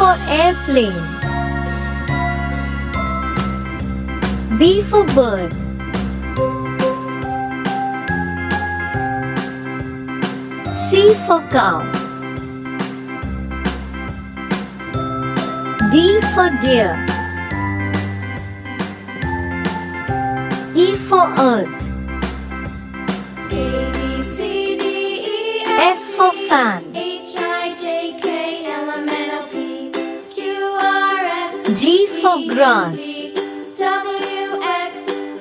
for airplane. B for bird. C for cow. D for deer. E for earth. A, B, C, D, E, F for fan. H, I, J, K, L, M, N, O, P, Q, R, S, G for grass. W, X,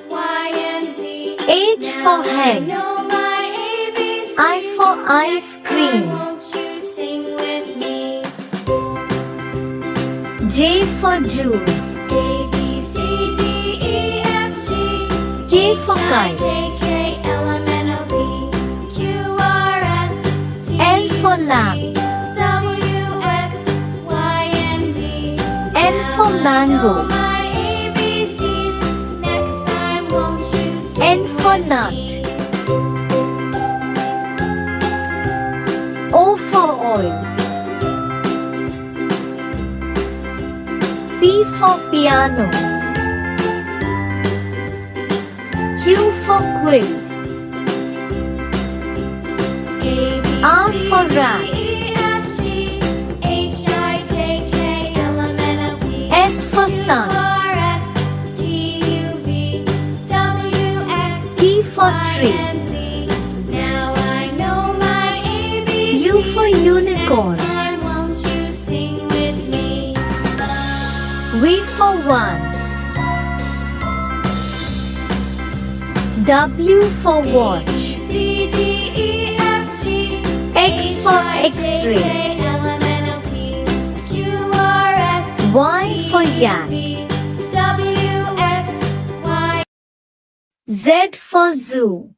Y, and Z. H for I hen. know my ABCs. I for ice cream. Won't you sing with me? J for juice. A, B, C, D, E, F, G. K for H, I, kite. J, K, L, M, N, O, P, Q, R, S, T, L for U, lamb. V, W, X, Y, and Z. N for mango. My ABCs. Next time, won't you sing N for with nut. me? O for oil. P for piano. Q for quill. A, B, R C, for D, rat. E, F, G, H, I, J, K, L, M, N, O, P, S for Q, sun. R, S, T, U, V, W, X, T for Y, tree. and Z. Now I know my ABCs. U for unicorn. Next time, won't you sing with me? V for one. W for watch. C, D, E, F, G, X for X-ray. K, L, M, N, O, P, Q, R, S, Y for yak. V, W, X, Y. Z for zoo.